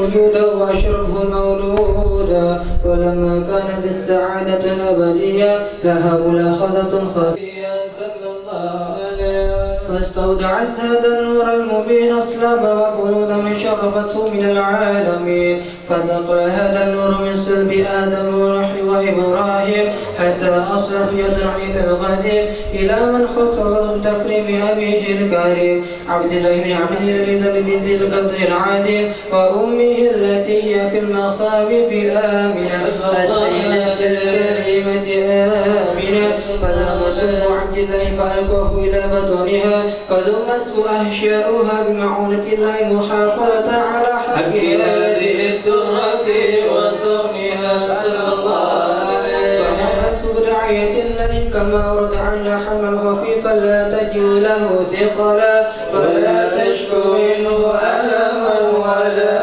وجودا وأشرفه مولودا، ولما كانت السعادة الأبدية لها ملاحظة خفية صلى الله عليه، فاستودع هذا النور المبين أصلاب وقلوب من شرفته من العالمين، فانتقل هذا النور من صلب آدم ونوح وإبراهيم حتى أصلت يد العيب القديم إلى من خصصه بتكريم أبيه الكريم عبد الله بن عبد الله بن ذي القدر العظيم، وأمه التي هي في المخاوف آمنة السيدة الكريمة آمنة، فلما سمع عبد الله فألقاه إلى بطنها فذمته أحشاؤها بمعونة الله محافظة على حق هذه الدرة وصونها صلى الله عليه، فحملته برعاية الله كما ورد عن حمل خفيفا لا تجد له ثقلا ولا تشكو منه ألما ولا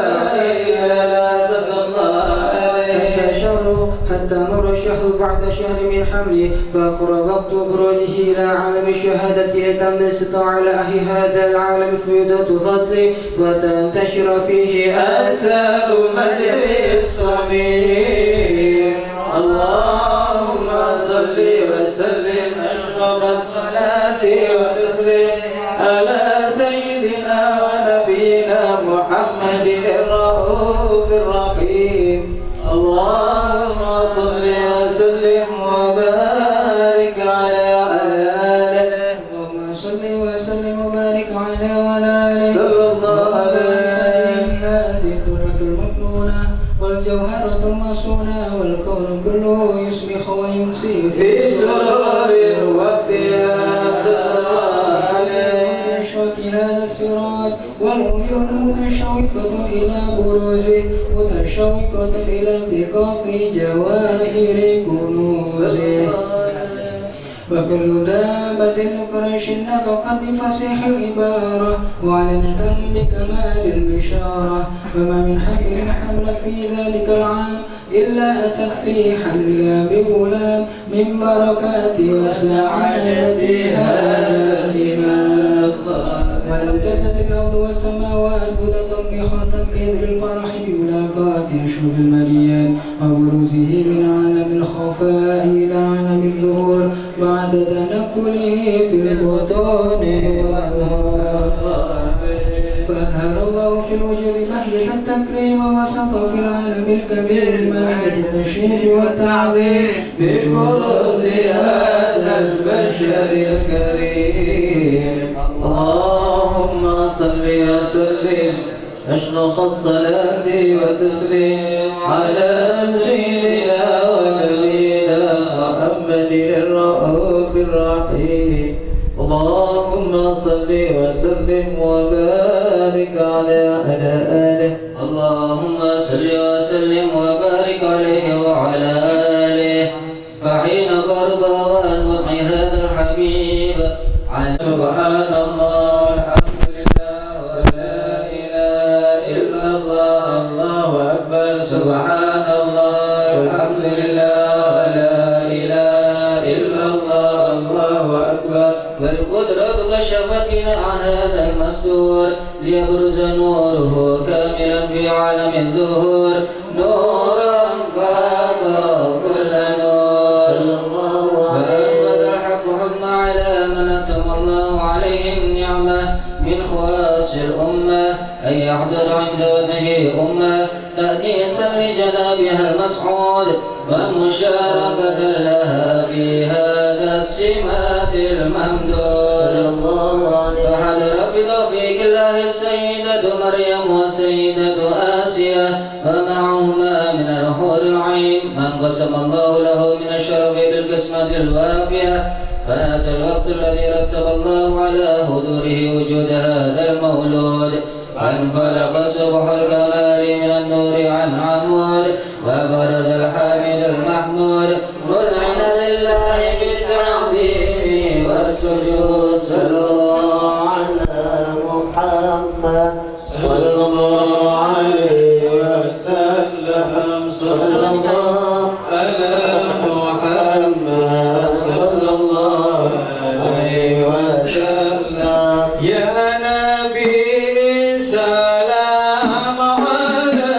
إلا صلى الله عليه، حتى مر الشهر بعد شهر من حمله فقرب وقت بروزه إلى عالم الشهادة لتنبسط على أهل هذا العالم فيضة فضله وتنتشر فيه آثار مجد الصميم. اللهم صل وسلم أشرف الصلاة وتسليم على سيدنا ونبينا محمد الرؤوف الرحيم. اللهم صل وسلم وبارك على آله، اللهم صل وسلم وبارك على آله صلى الله عليه. هذه الدرة المكنونة والجوهرة المصونة والكون كله يصبح ويمسي في سرور وافتيات صلى الله عليه، يشرك هذا الصراط والعيون متشوقة إلى بروزه متشوقة إلى التقاط جواهر كنوزه، وكل دابة قريش نطقت بفصيح العبارة وعلنت بكمال البشارة، فما من حبل حمل في ذلك العام إلا أتت في حملها بغلام من بركات وسعادة هذا الإمام، ولم تزل الأرض والسماوات متطبخة بإذن الفرح بملاقات أشرب المليان وبروزه من عالم الخفاء إلى عالم الظهور بعد تنقله في البطون والأظهار، فأظهر الله في الوجود بهجة التكريم وسط في العالم الكبير مهجة التشريف والتعظيم ببروز هذا البشر الكريم. اللهم صل وسلم أشرف الصلاة وتسليم على سيدنا ونبينا محمد الرؤوف الرحيم. اللهم صل وسلم وبارك على آله، اللهم صل وسلم وبارك عليه وعلى آله، فحين قرب وأنوع هذا الحبيب عن سبحان الله الحمد لله ولا إله إلا الله الله أكبر، سبحان الله الحمد لله ولا إله إلا الله الله أكبر، والقدرة كشفت عن هذا المستور ليبرز نوره كاملا في عالم الظهور نورا فاق كل نور، وأنفذ الحق حكم على من أتم الله عليهم نعمة من خواص الأمة أن يحضر عند وجهه أمة تأنيسا لجنابها المسعود ومشاركة لها في هذا السمات الممدود، فحضر بتوفيق الله السيدة مريم والسيدة آسيا ومعهما من الحور العين من قسم الله له من الشرف بالقسمة الوافية، فأتى الوقت الذي رتب الله على حضوره وجود هذا المولود، فانفلق صبح الكمال من النور عن عمود وبرز الحامد المحمود مذعنا لله بالتعظيم والسجود. صلى الله على محمد صلى الله عليه وسلم، صلى الله على محمد صلى الله عليه وسلم، يا نبي سلام عليك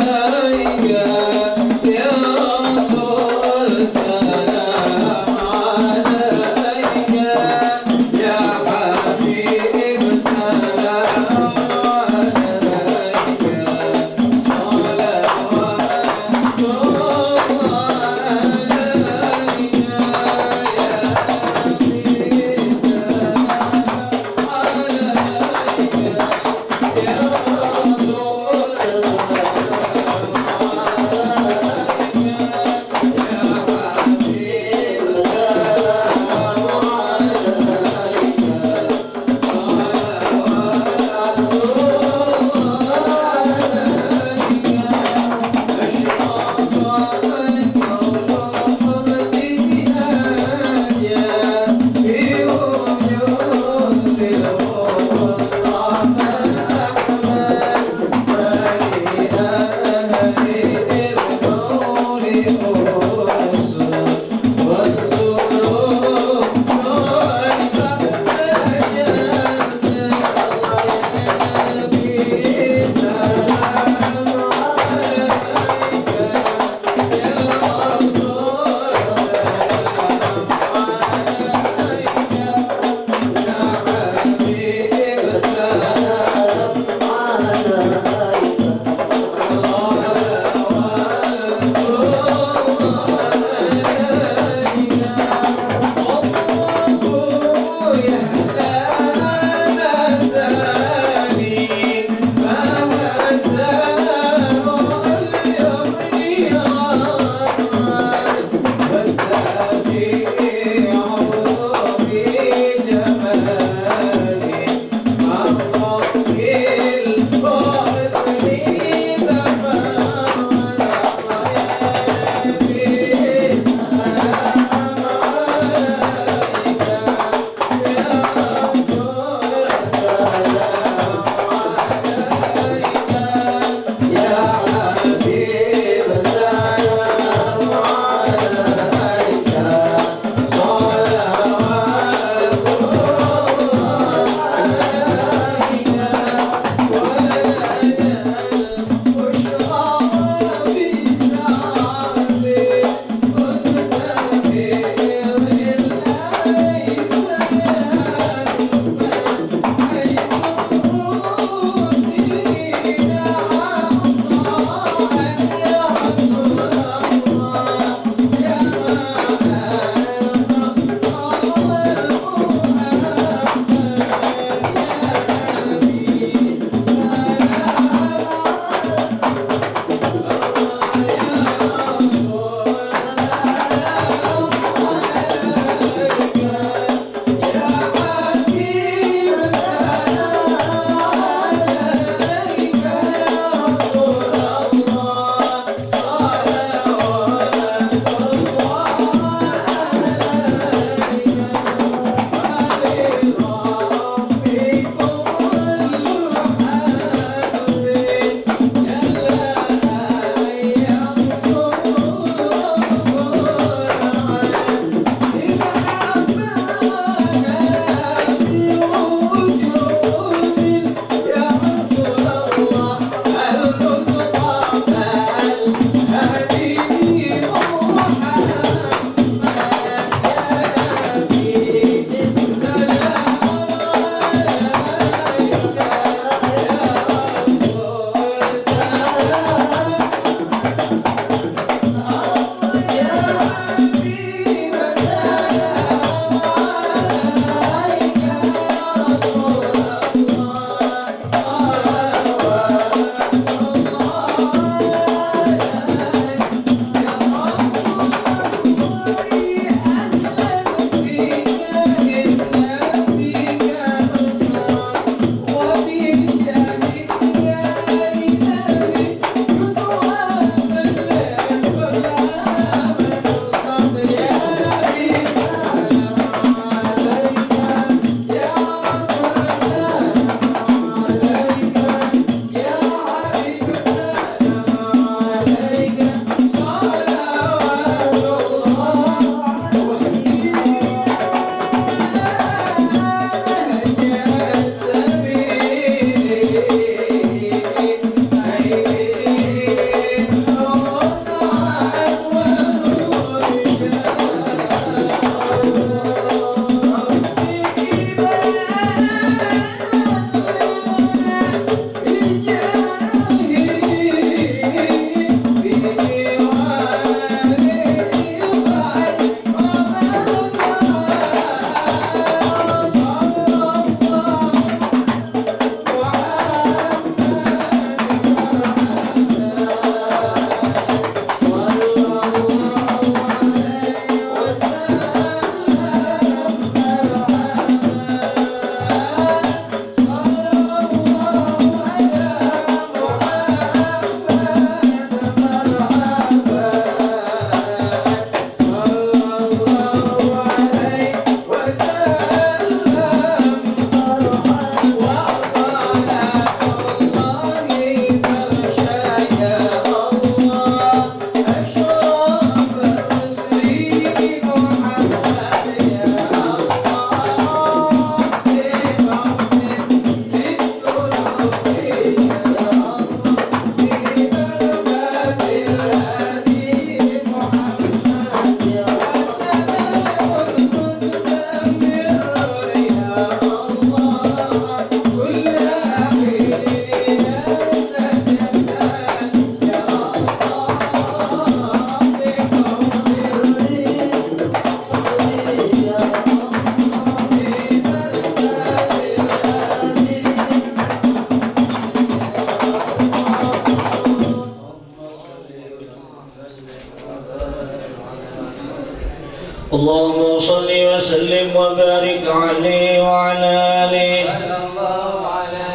وسلم وبارك عليه وعلى آله.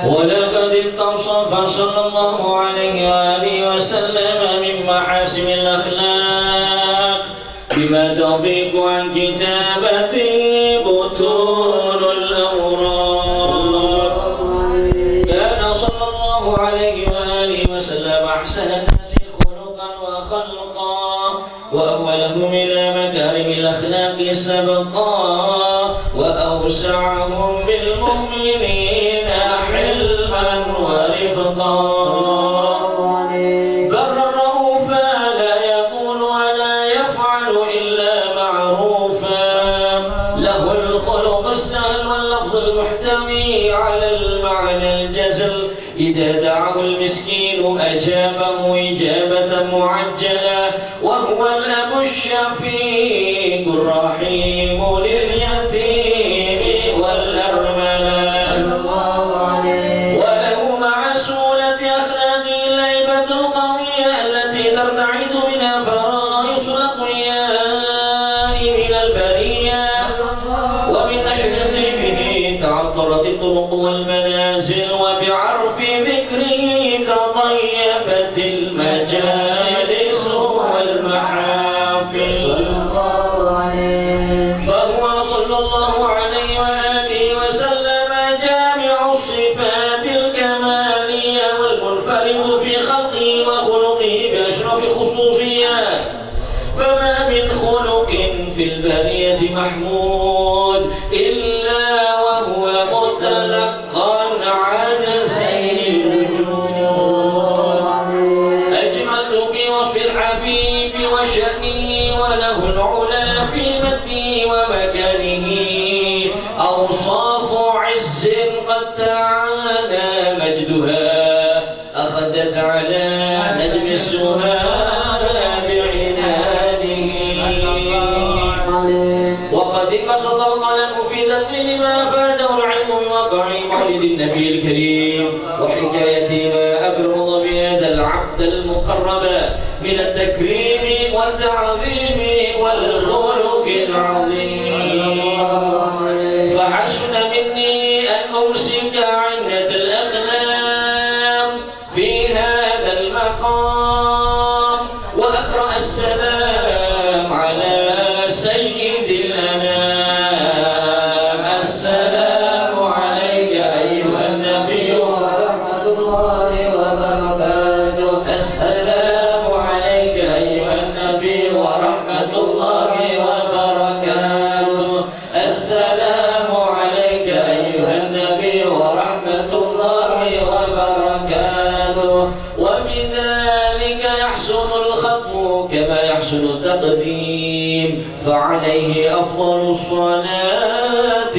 ولقد اتصف صلى الله عليه وآله وسلم من محاسن الأخلاق بما تضيق عن كتابته بطون الأوراق. كان صلى الله عليه وآله وسلم أحسن الناس خلقا وخلقا وأولهم إلى مكارم الأخلاق سبقا وأوسعهم بالمؤمنين حلما ورفقا. برا رؤوفا لا يقول ولا يفعل إلا معروفا. له الخلق السهل واللفظ المحتوي على المعنى الجزل. إذا دعاه المسكين أجابه إجابة معجلة. وهو الأب الشفيق الرحيم لليتيم والأرملة. وله مع سهولة أخلاقه الهيبة القوية التي ترتعد منها فرائص الأقوياء من البرية. ومن نشر طيبه تعطرت الطرق والمنازل وبعرف ذكره تطيبت المجالس والمحافل. فهو صلى الله عليه وآله وسلم جامع الصفات الكمالية والمنفرد في خلقه وخلقه بأشرف خصوصيات. فما من خلق في البرية محمود إلا وهو متلقى عن سيد الوجود. أجملت في وصف الحبيب وشأنه وله العلا في مده ومكانه. أوصاف عز قد تعالى مجدها أخذت على نجم السهام بعنانه. وقد انبسط القلم في ذنب ما فاته العلم بوقع مولد النبي الكريم وحكاية ما أكرم الله بهذا العبد المقرب من التكريم والتعظيم والخلق العظيم. فحسن مني أن أمسك عنة الأقلام في هذا المقام وأقرأ السلام على سيد الأنام. السلام عليك أيها النبي ورحمة الله وبركاته. السلام عليك أيها النبي ورحمة الله وبركاته. السلام عليك أيها النبي ورحمة الله وبركاته. وبذلك يحسن الختم كما يحسن التقديم فعليه أفضل الصلاة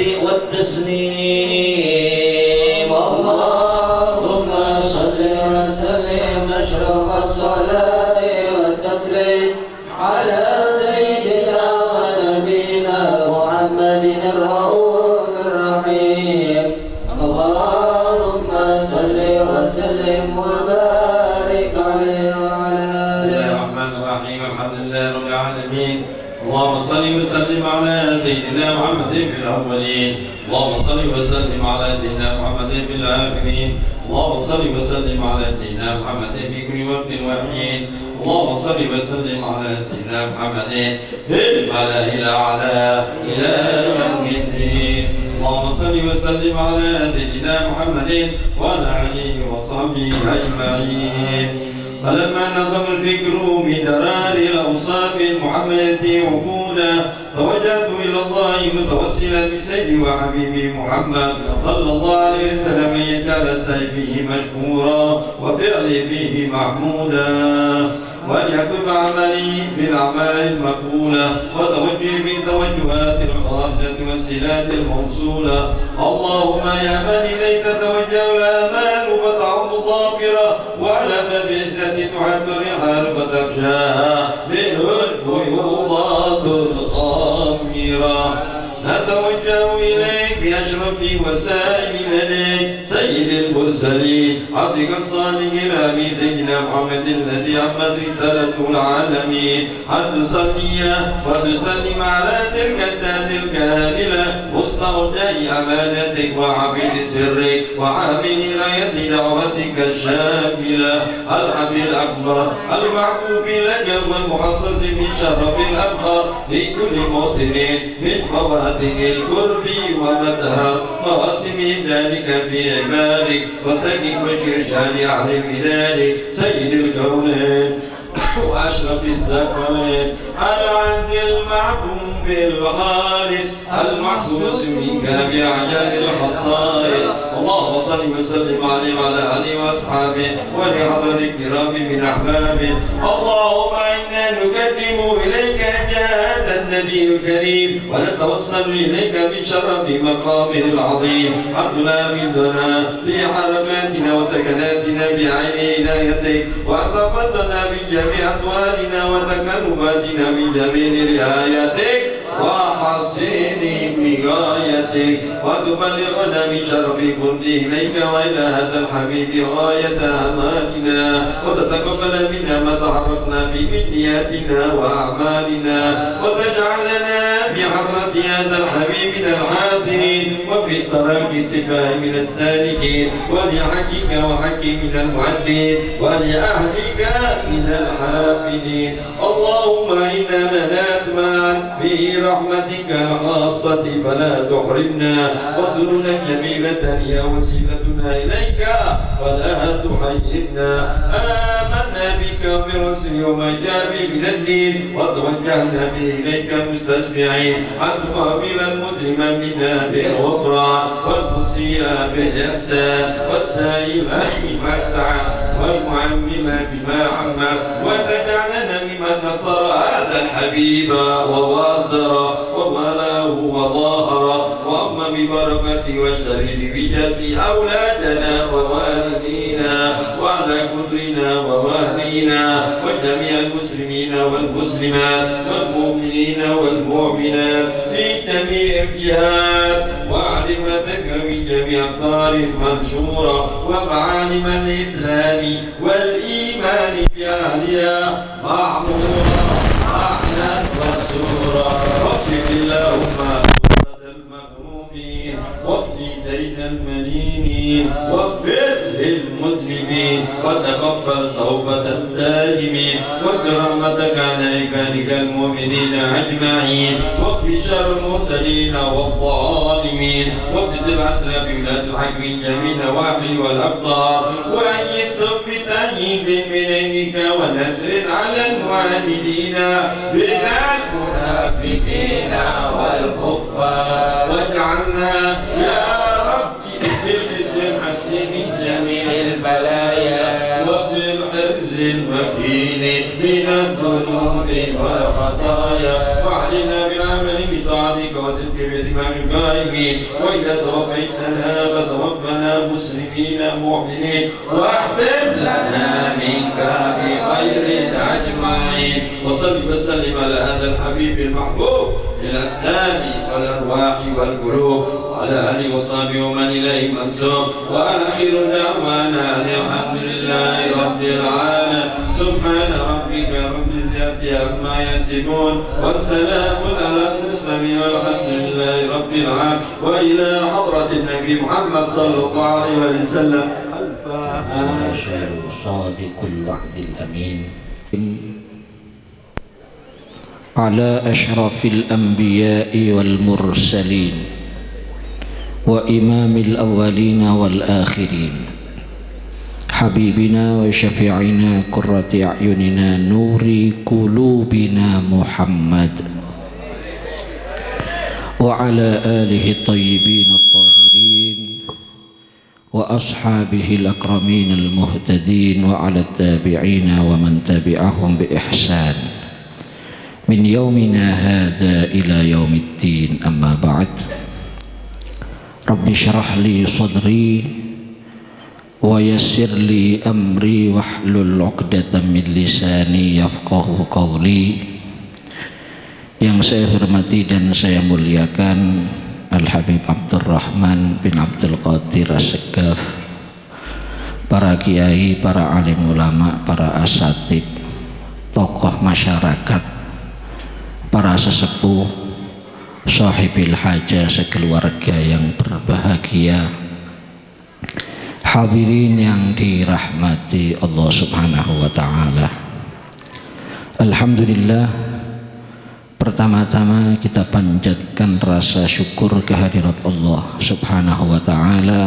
والتسليم. اللهم صل وسلم أشرف الصلاة والتسليم على سيدنا ونبينا محمد الرؤوف الرحيم. اللهم صل وسلم وبارك عليه وعلى آله. بسم الله الرحمن الرحيم. الحمد لله رب العالمين. اللهم صل وسلم على سيدنا محمد في الأولين. اللهم صل وسلم على سيدنا محمد في الآخرين. اللهم صل وسلم على سيدنا محمد في كل وقت وحين. اللهم صل وسلم على سيدنا محمد في الملأ الأعلى إلى يوم الدين. اللهم صل وسلم على سيدنا محمد وعلى آله وصحبه أجمعين. فلما نظم الفكر من درار الأوصاف المحمدة عقولا توجهت إلى الله متوسلا بسيدي وحبيبي محمد صلى الله عليه وسلم يجعل سيفه مشكورا وفعلي فيه محمودا وليكتب عملي بالأعمال المقبولة وتوجهي بالتوجهات الخارجة والصلات الموصولة. اللهم يا من إليك تتوجه الآمال فتعود ظافرة وعلى باب عزة تعد الرحال فتخشاها منه الفيوضات الغامرة. نتوجه إليك بأشرف أشرف وسائل الأنام سيد المرسلين عبدك الصادق الأمين سيدنا محمد الذي عمت رسالته العالمين أن تصلي وتسلم على تلك الذات الكاملة مستودع أمانتك وعبيد سرك وعامل راية دعوتك الشاملة الحبيب الأكبر المحبوب لك والمحصص من شرف الأبخار في كل موطن من مواطن القرب ومدهر مواسم ذلك في عبادك وسكن وشرشان أهل البلاد سيد الكونين وأشرف الثقلين العبد المعبود الخالص المحسوس منك بأعجاب الخصائص اللهم صل وسلم عليه وعلى آله وأصحابه ولحضرة الكرام من أحبابه اللهم إنا نقدم إليك جهاد النبي الكريم ونتوسل إليك بشرف مقامه العظيم أن تلاحظنا في حركاتنا وسكناتنا بعين عنايتك وأن تفضلنا من جميع أحوالنا وتكلماتنا من جميل رعايتك وحسين بغايتك وتبلغنا من شرف كنت إليك وإلى هذا الحبيب غاية أمالنا وتتقبل منا ما تحركنا في بدنياتنا وأعمالنا وتجعلنا بحضرة هذا الحبيب من الحاضرين وفي الترك اتباع من السالكين ولحقك وحق من المعدين ولأهلك من الحافظين اللهم إنا نتمنى في رحمتك الخاصة فلا تحرمنا وذلنا جميلة هي وسيلتنا إليك فلا تحيرنا آمنا بك برسل يوم جاء من الدين وتوجهنا به إليك مستشفعين أن تقابل المظلم منا بالغفران والمسيء بالإحسان والسائل بما سعى والمعمل بما عمل وتجعلنا ممن نصر هذا الحبيب ووازر وملاه وظاهر وأما ببركة والشريف بجد أولادنا ووالدينا وعلى قدرنا ووالدينا وجميع المسلمين والمسلمات والمؤمنين والمؤمنات في جميع الجهات وعلمتك من جميع الدار المنشورة ومعالم الإسلام والإيمان بأهلها معمورة أحنا وسورة واكشف اللهم المكروبين واقضي دين المدينين واغفر للمذنبين وتقبل توبة التائبين وكرامتك على عبادك المؤمنين أجمعين واكف شر المبتلين والظالمين وافتح العدل بولاة الحق من جميع النواحي والأقطار وأيدهم بتأييد من عندك ونسر على الوالدين من المنافقين والكفار واجعلنا يا ربي بالحسن الحسين جميع البلايا وفي الحفظ المكين من الذنوب والخطايا واعلمنا بالعمل بطاعتك وصدق بإتمام القائمين وإذا توفيتنا فتوفنا مسلمين مؤمنين واحبب لنا منك بخير أجمعين وصل وسلم على هذا الحبيب المحبوب للأجسام والأرواح والقلوب وعلى آله وصحبه ومن إليه منسوب وآخر دعوانا أن الحمد لله رب العالمين سبحان ربك رب العزة عما يصفون والسلام على المرسلين والحمد لله رب العالمين وإلى حضرة النبي محمد صلى الله عليه وسلم الفاتحة صادق الوعد الأمين على أشرف الأنبياء والمرسلين وإمام الأولين والآخرين حبيبنا وشفيعنا قرة أعيننا نور قلوبنا محمد وعلى آله الطيبين الطاهرين وأصحابه الأكرمين المهتدين وعلى التابعين ومن تبعهم بإحسان من يومنا هذا إلى يوم الدين أما بعد رب اشرح لي صدري ويسر لي أمري واحلل عقدة من لساني يفقه قولي. Yang saya hormati dan saya muliakan Al-Habib Abdurrahman bin Abdul Qadir As-Segaf, para kiai, para alim ulama, para asatid, tokoh masyarakat, para sesepuh, sahibil hajah sekeluarga yang berbahagia, hadirin yang dirahmati Allah Subhanahu wa taala. Alhamdulillah, pertama-tama kita panjatkan rasa syukur kehadirat Allah Subhanahu wa taala.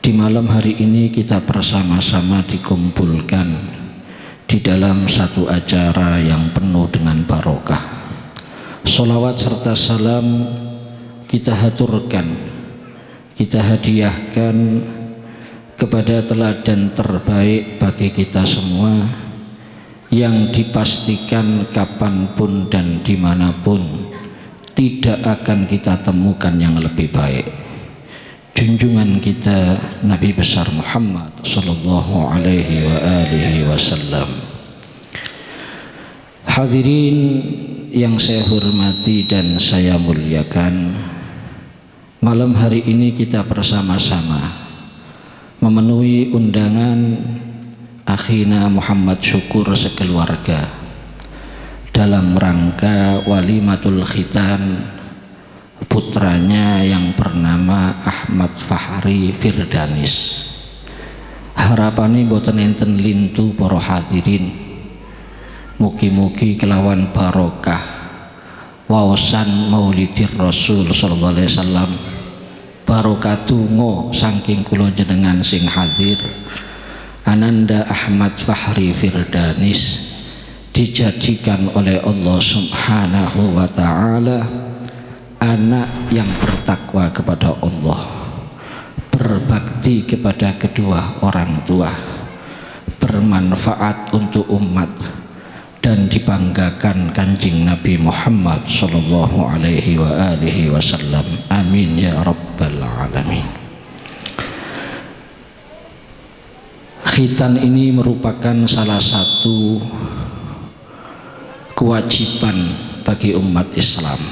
Di malam hari ini kita bersama-sama dikumpulkan di dalam satu acara yang penuh dengan barokah. Sholawat serta salam kita haturkan, kita hadiahkan kepada teladan terbaik bagi kita semua, yang dipastikan kapanpun dan dimanapun tidak akan kita temukan yang lebih baik. Junjungan kita Nabi besar Muhammad sallallahu alaihi wa alihi wasallam. Hadirin yang saya hormati dan saya muliakan, malam hari ini kita bersama-sama memenuhi undangan akhina Muhammad Syukur sekeluarga dalam rangka walimatul khitan putranya yang bernama Ahmad Fahri Firdanis. Harapane boten enten lintu para hadirin, mugi-mugi kelawan barokah waosan Maulidir Rasul sallallahu alaihi wasallam, barokah donga saking kula jenengan sing hadir, Ananda Ahmad Fahri Firdanis dijadikan oleh Allah Subhanahu wa ta'ala anak yang bertakwa kepada Allah, berbakti kepada kedua orang tua, bermanfaat untuk umat, dan dibanggakan Kanjeng Nabi Muhammad sallallahu alaihi wa alihi wasallam. Amin ya rabbal alamin. Khitan ini merupakan salah satu kewajiban bagi umat Islam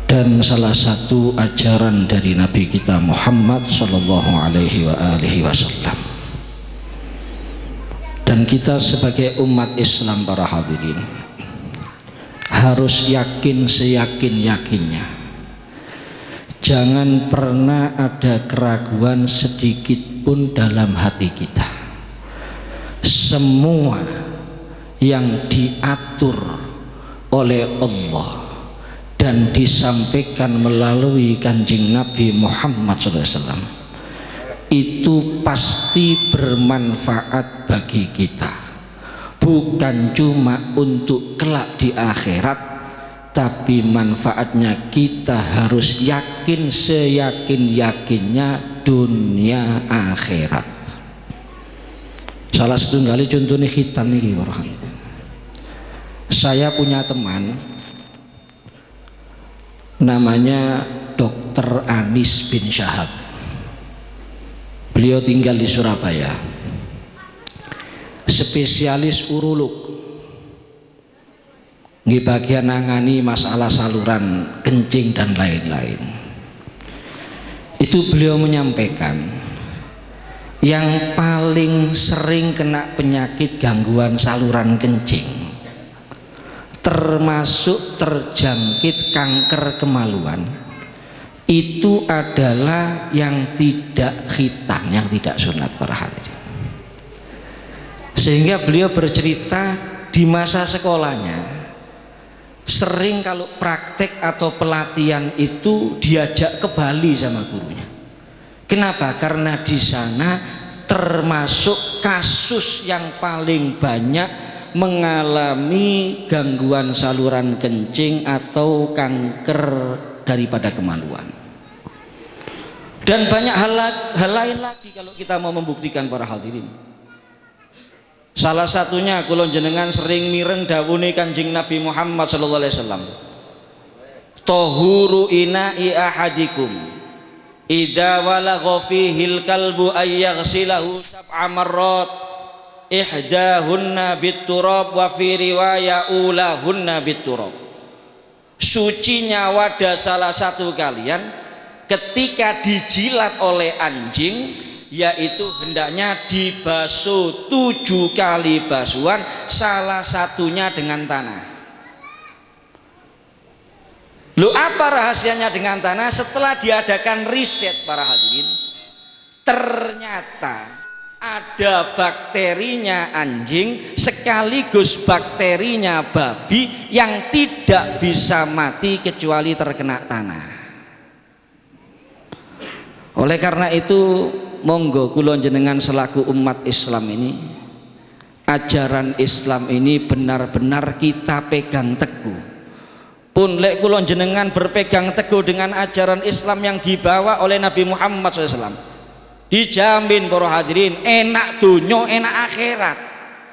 dan salah satu ajaran dari Nabi kita Muhammad sallallahu alaihi wa alihi wasallam. Dan kita sebagai umat Islam para hadirin harus yakin seyakin-yakinnya, jangan pernah ada keraguan sedikit pun dalam hati kita. Semua yang diatur oleh Allah dan disampaikan melalui Kanjeng Nabi Muhammad SAW itu pasti bermanfaat bagi kita, bukan cuma untuk kelak di akhirat, tapi manfaatnya kita harus yakin seyakin-yakinnya dunia akhirat. Salah satu kali contohnya khitan ini, saya punya teman namanya Dr. Anis bin Syahab. Beliau tinggal di Surabaya, spesialis urolog, di bagian nangani masalah saluran kencing dan lain-lain. Itu beliau menyampaikan yang paling sering kena penyakit gangguan saluran kencing, termasuk terjangkit kanker kemaluan, itu adalah yang tidak khitan, yang tidak sunat para hadirin. Sehingga beliau bercerita di masa sekolahnya sering kalau praktek atau pelatihan itu diajak ke Bali sama gurunya. Kenapa? Karena di sana termasuk kasus yang paling banyak mengalami gangguan saluran kencing atau kanker daripada kemaluan. Dan banyak hal lain lagi kalau kita mau membuktikan para hadirin. Salah satunya kula jenengan sering mireng dawuhe Kanjeng Nabi Muhammad sallallahu alaihi wasallam. Tahuru ina'i ahadikum idza walagha fihil kalbu ayyaghsilahu sab'a marrat ihdahunna bit-turab wa fi riwaya ulahunna bit-turab. sucinya wadah salah satu kalian ketika dijilat oleh anjing, yaitu hendaknya dibasuh 7 kali basuhan, salah satunya dengan tanah. Lu apa rahasianya dengan tanah? Setelah diadakan riset para hadirin, ternyata ada bakterinya anjing sekaligus bakterinya babi yang tidak bisa mati kecuali terkena tanah. Oleh karena itu, monggo kula jenengan selaku umat Islam ini, ajaran Islam ini benar-benar kita pegang teguh. Pun lek kula jenengan berpegang teguh dengan ajaran Islam yang dibawa oleh Nabi Muhammad SAW, dijamin para hadirin enak dunya enak akhirat,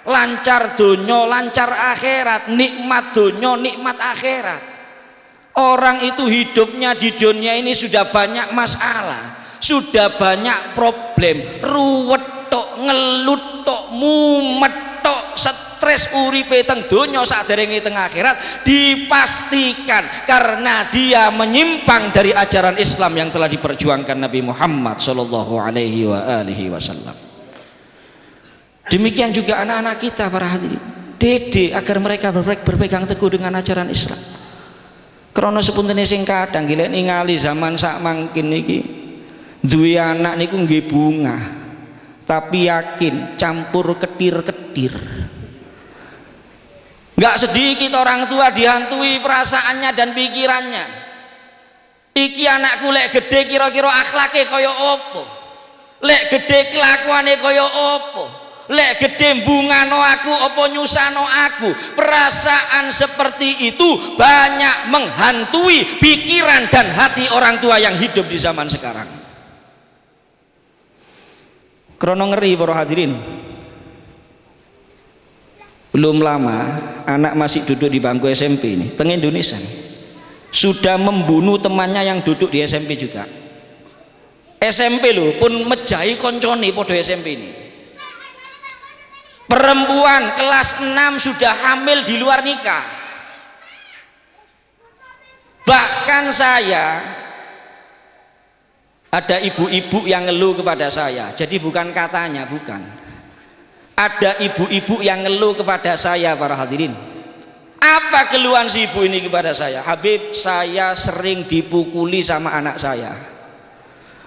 lancar dunya lancar akhirat, nikmat dunya nikmat akhirat. Orang itu hidupnya di dunia ini sudah banyak masalah, sudah banyak problem, ruwet tok, ngelut tok, mumet tok, stres uripe teng donya saderenge teng akhirat, dipastikan karena dia menyimpang dari ajaran Islam yang telah diperjuangkan Nabi Muhammad sallallahu alaihi wasallam. Demikian juga anak-anak kita para hadirin, dede agar mereka berpegang teguh dengan ajaran Islam. Krana sepuntene sing kadang gilek ningali zaman sak mangkin niki, duwe anak niku nggih bunga, tapi yakin campur ketir-ketir. Enggak sedikit orang tua dihantui perasaannya dan pikirannya. Iki anakku lek gede kira-kira akhlake kaya opo? Lek gede kelakuane kaya opo? Lek gede bungano aku opo nyusano aku? Perasaan seperti itu banyak menghantui pikiran dan hati orang tua yang hidup di zaman sekarang. Krono ngeri para hadirin, belum lama anak masih duduk di bangku SMP ini teng Indonesia sudah membunuh temannya yang duduk di SMP juga. SMP loh, pun mejahi koncone podo SMP ini. Perempuan kelas 6 sudah hamil di luar nikah. Bahkan saya ada ibu-ibu yang ngeluh kepada saya, jadi bukan katanya, bukan, ada ibu-ibu yang ngeluh kepada saya para hadirin. Apa keluhan si ibu ini kepada saya? Habib, saya sering dipukuli sama anak saya,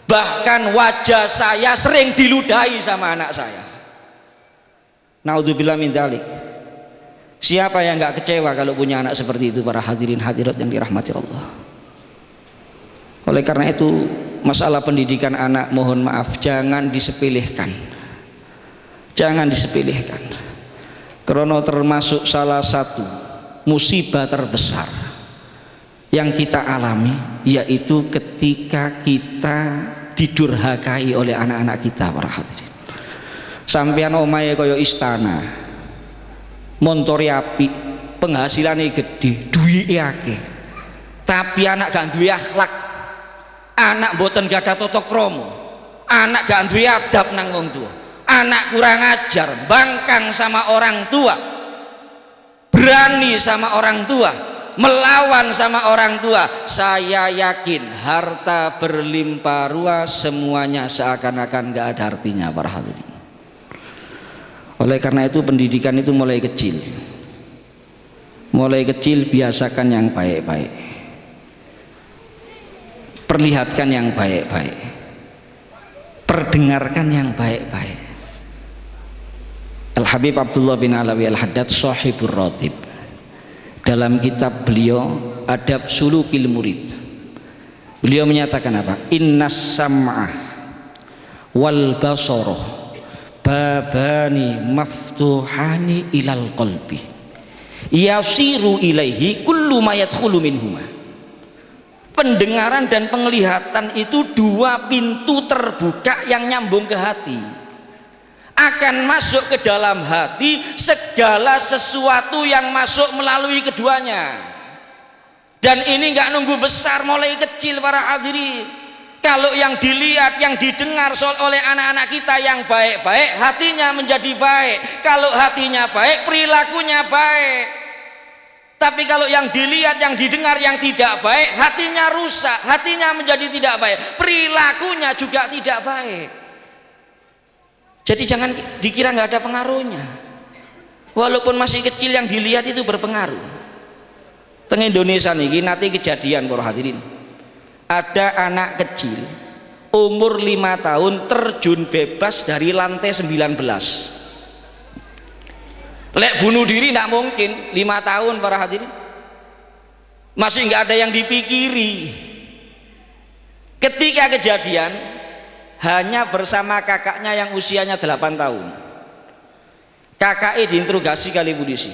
bahkan wajah saya sering diludahi sama anak saya. Naudzubillah min dzalik. Siapa yang nggak kecewa kalau punya anak seperti itu para hadirin hadirat yang dirahmati Allah. Oleh karena itu, masalah pendidikan anak mohon maaf jangan disepelekan, jangan disepelekan, karena termasuk salah satu musibah terbesar yang kita alami, yaitu ketika kita didurhakai oleh anak-anak kita para hadirin. Sampean omahe kaya istana, montore apik, penghasilannya gede, duwike akeh, tapi anak gak duwe akhlak, anak mboten gadah tata krama, anak gak duwe adab nang wong tua, anak kurang ajar, bangkang sama orang tua, berani sama orang tua, melawan sama orang tua, saya yakin harta berlimpah ruah semuanya seakan-akan gak ada artinya para hadirin. Oleh karena itu pendidikan itu mulai kecil biasakan yang baik-baik, perlihatkan yang baik-baik, perdengarkan yang baik-baik. Al-Habib Abdullah bin Alawi Al-Haddad Shahibur Ratib, dalam kitab beliau Adab Sulukil Murid, beliau menyatakan apa? Innas sam'ah wal basara babani maftuhani ilal qalbi yasiru ilaihi kullu ma yadkhulu minhuma. Pendengaran dan penglihatan itu dua pintu terbuka yang nyambung ke hati, akan masuk ke dalam hati segala sesuatu yang masuk melalui keduanya. Dan ini nggak nunggu besar, mulai kecil para hadirin. Kalau yang dilihat, yang didengar oleh anak-anak kita yang baik-baik, hatinya menjadi baik. Kalau hatinya baik, perilakunya baik. Tapi kalau yang dilihat, yang didengar yang tidak baik, hatinya rusak, hatinya menjadi tidak baik, perilakunya juga tidak baik. Jadi jangan dikira nggak ada pengaruhnya. Walaupun masih kecil, yang dilihat itu berpengaruh. Teng Indonesia nih nanti kejadian para hadirin, ada anak kecil umur 5 tahun terjun bebas dari lantai 19. Lek bunuh diri tidak mungkin, 5 tahun para hadirin, masih nggak ada yang dipikiri. Ketika kejadian hanya bersama kakaknya yang usianya 8 tahun. Kakaknya diinterogasi kali polisi,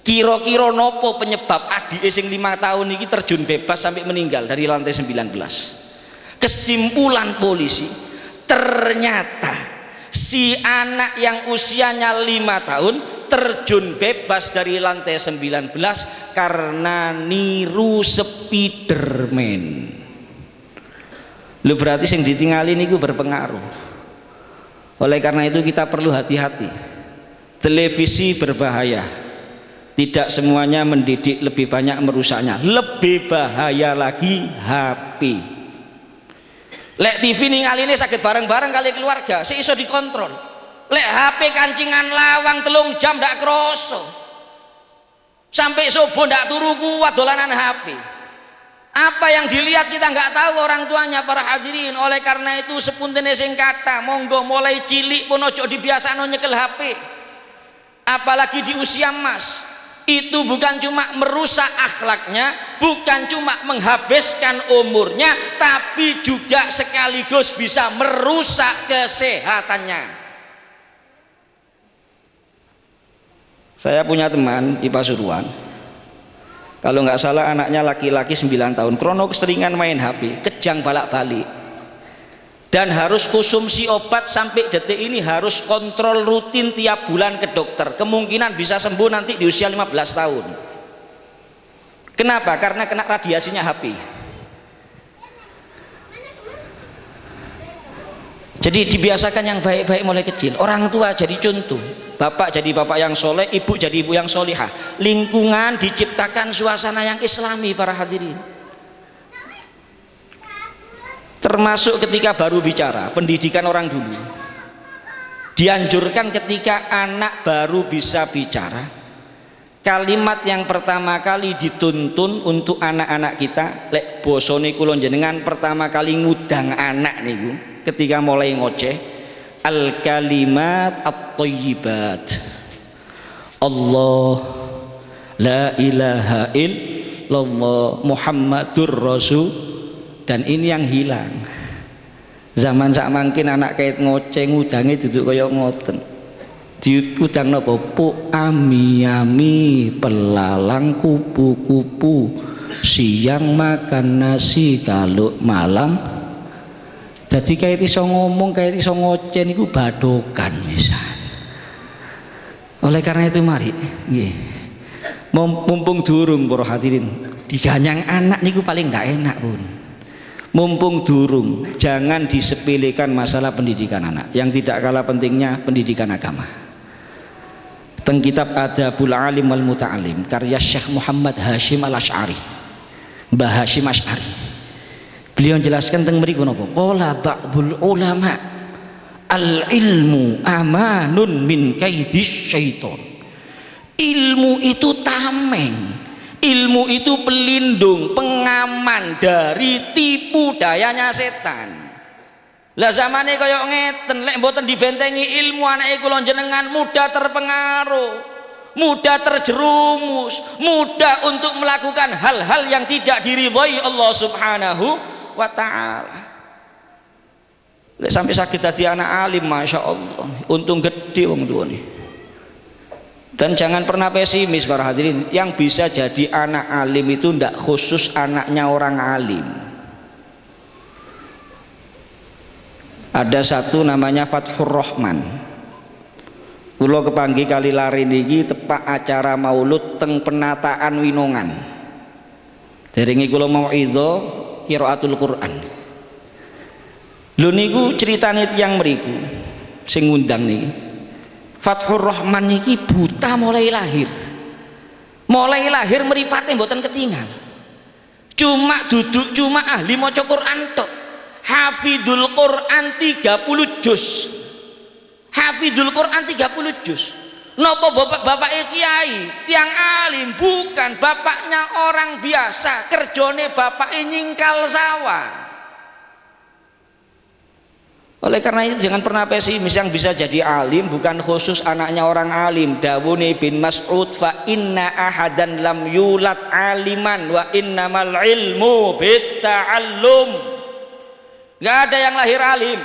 kira-kira nopo penyebab adik sing 5 tahun ini terjun bebas sampai meninggal dari lantai 19. Kesimpulan polisi, ternyata si anak yang usianya 5 tahun terjun bebas dari lantai 19 karena niru Spiderman. Lu berarti yang ditinggalin itu berpengaruh. Oleh karena itu kita perlu hati-hati. Televisi berbahaya, tidak semuanya mendidik, lebih banyak merusaknya. Lebih bahaya lagi HP. Lek TV ningali ini sakit bareng-bareng kali keluarga, si iso dikontrol. Lek HP kancingan lawang 3 jam ndak kroso. Sampai subuh ndak turu kuat dolanan HP. Apa yang dilihat kita nggak tahu orang tuanya para hadirin. Oleh karena itu sepuntene sing kata, monggo mulai cilik pun ojo dibiasano nyekel HP. Apalagi di usia emas. Itu bukan cuma merusak akhlaknya, bukan cuma menghabiskan umurnya, tapi juga sekaligus bisa merusak kesehatannya. Saya punya teman di Pasuruan, kalau nggak salah anaknya laki-laki 9 tahun, krono keseringan main HP, kejang balak-balik, dan harus konsumsi obat sampai detik ini, harus kontrol rutin tiap bulan ke dokter. Kemungkinan bisa sembuh nanti di usia 15 tahun. Kenapa? Karena kena radiasinya HP. Jadi dibiasakan yang baik-baik mulai kecil. Orang tua jadi contoh, bapak jadi bapak yang soleh, ibu jadi ibu yang solihah. Lingkungan diciptakan suasana yang islami para hadirin. Termasuk ketika baru bicara, pendidikan orang dulu dianjurkan ketika anak baru bisa bicara, kalimat yang pertama kali dituntun untuk anak-anak kita, lek bosone kula jenengan pertama kali ngudang anak niku ketika mulai ngoceh, al kalimat at-thayyibat, Allah la ilaha illallah Muhammadur Rasul. Dan ini yang hilang. Zaman sak mangkin anak kait ngoceh ngudange duduk kaya ngoten. Diudang napa? Pu ami pelalang kupu-kupu, siang makan nasi, kalau malam. Dadi kait iso ngomong, kait iso ngoceh niku badokan misal. Oleh karena itu mari nggih. Mumpung durung para hadirin, diganyang anak niku paling ndak enak pun. Mumpung durung, jangan disepelekan masalah pendidikan anak. Yang tidak kalah pentingnya pendidikan agama. Teng kitab Adabul Alim wal Muta'alim karya Syekh Muhammad Hashim Al-Asy'ari, Mbah Hashim Asy'ari, beliau menjelaskan teng mriku napa? Qala ba'dul ulama al-ilmu amanun min kaidis syaiton. Ilmu itu tameng. Ilmu itu pelindung, pengaman dari tipu dayanya setan. Lah zamane kaya ngeten, lek mboten dibentengi ilmu anake kula jenengan mudah terpengaruh, mudah terjerumus, mudah untuk melakukan hal-hal yang tidak diridhoi Allah Subhanahu wa taala. Lek sampai sakit dadi anak alim, masya Allah, untung gede wong tuane. Dan jangan pernah pesimis para hadirin, yang bisa jadi anak alim itu tidak khusus anaknya orang alim. Ada satu namanya Fathur Rahman. Kulo kepanggih kali lari niki tepak acara maulud teng penataan Winongan. Derenge kulo mauidho qiraatul Quran. Lho niku ceritane tiyang mriku sing ngundang niki. Fathur Rahman niki buta mulai lahir. mulai lahir mripate mboten ketinggal, cuma duduk cuma ahli maca Quran tok. Hafidul Quran 30 juz, hafidul Quran 30 juz. Nopo bapaknya kiai tiang alim? Bukan, bapaknya orang biasa, kerjone bapaknya nyingkal sawah. Oleh karena itu jangan pernah pesimis. Yang bisa jadi alim bukan khusus anaknya orang alim. Dawuni bin Mas'ud, fa inna ahadan lam yulad aliman wa innamal ilmu bitta'allum. Gak ada yang lahir alim.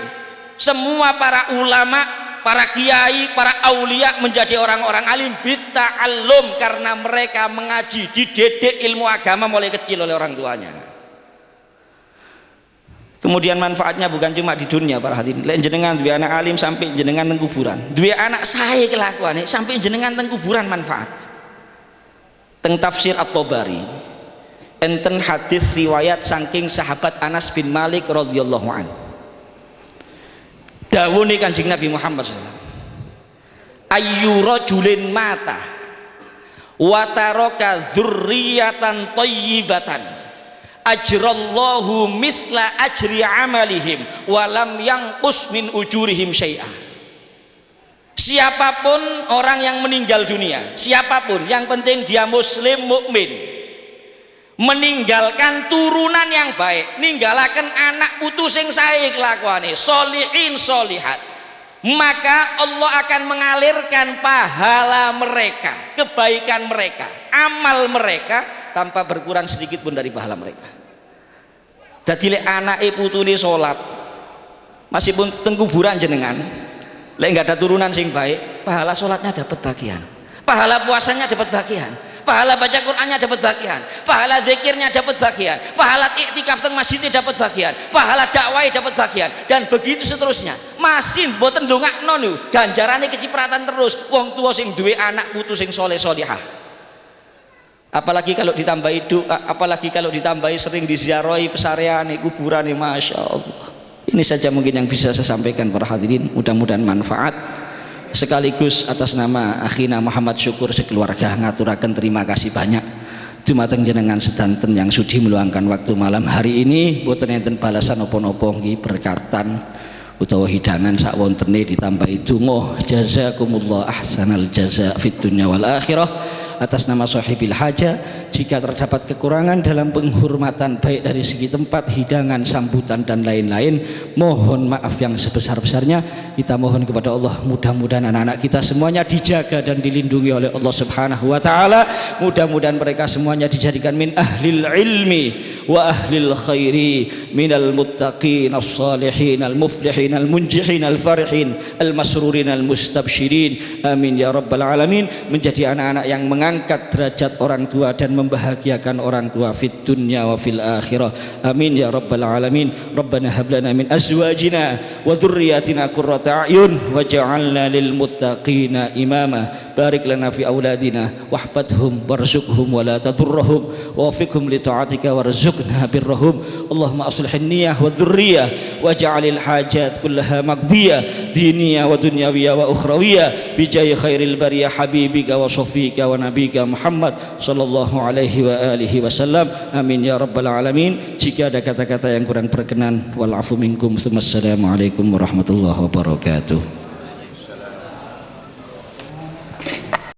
Semua para ulama, para kiai, para aulia menjadi orang-orang alim bitta'allum, karena mereka mengaji, dididik ilmu agama mulai kecil oleh orang tuanya. Kemudian manfaatnya bukan cuma di dunia para hadirin. Lek jenengan dua anak alim sampai jenengan teng kuburan. Dua anak saya kelakuan sampai jenengan teng kuburan manfaat. Teng tafsir At-Tabari enten hadis riwayat saking sahabat Anas bin Malik radhiyallahu anhu. Dawuhe Kanjeng Nabi Muhammad SAW, ayyu rajulin mata wa taraka dzurriyyatan thayyibatan ajrallahu mithla ajri amalihim walam yanqus min ujurihim syai'ah. Siapapun orang yang meninggal dunia, siapapun, yang penting dia muslim mukmin, meninggalkan turunan yang baik, ninggalaken anak putu sing sae kelakuane, sholihin sholihat, maka Allah akan mengalirkan pahala mereka, kebaikan mereka, amal mereka tanpa berkurang sedikit pun dari pahala mereka. Dadi lek anake putune salat, masih pun teng kuburan jenengan, lek enggak ada turunan sing baik, pahala salatnya dapat bagian, pahala puasanya dapat bagian, pahala baca Qur'annya dapat bagian, pahala zikirnya dapat bagian, pahala iktikaf teng masjidnya dapat bagian, pahala dakwah dapat bagian, dan begitu seterusnya. Masih mboten ndongakno niku, ganjarane kecipratan terus wong tua sing duwe anak putu sing saleh salihah. Apalagi kalau ditambahi doa, apalagi kalau ditambahi sering diziarahi pesareane kuburane, masya Allah. Ini saja mungkin yang bisa saya sampaikan para hadirin, mudah-mudahan manfaat. Sekaligus atas nama akhina Muhammad Syukur sekeluarga ngaturaken terima kasih banyak dumateng jenengan sedanten yang sudi meluangkan waktu malam hari ini. Boten enten balasan napa-napa nggih, berkatan utawa hidangan sak wontene ditambahi donga. Jazakumullah ahsanal jaza fid dunya wal akhirah. Atas nama sahibil haja, jika terdapat kekurangan dalam penghormatan baik dari segi tempat, hidangan, sambutan dan lain-lain, mohon maaf yang sebesar-besarnya. Kita mohon kepada Allah, mudah-mudahan anak-anak kita semuanya dijaga dan dilindungi oleh Allah Subhanahu wa taala. Mudah-mudahan mereka semuanya dijadikan min ahlil ilmi wa ahlil khairi, minal muttaqin as-salihin al-muflihin al-munjihin al-farihin al-masrurin al-mustabshirin. Amin ya rabbal alamin. Menjadi anak-anak yang mengangkat derajat orang tua dan membahagiakan orang tua fid dunya wa fil akhirah. Amin ya rabbal alamin. Rabbana hab lana min azwajina wa dhurriyyatina qurrata a'yun waj'alna lil muttaqina imama. Barik lana fi auladina wahfadhum warzuqhum wa la tadurruhum wafiqhum li ta'atika warzuqna birrahum. Allahumma aslih niyyah wa dhurriyyah waj'alil hajat kullaha maqdiyah diniyah wa dunyawiyah wa ukhrawiyah bijai khairil bariyah habibika wa safika wa nabika Muhammad sallallahu alaihi wa alihi wasallam. Amin ya rabbal alamin. Jika ada kata-kata yang kurang berkenan, wal afu minkum. Assalamualaikum warahmatullahi wabarakatuh.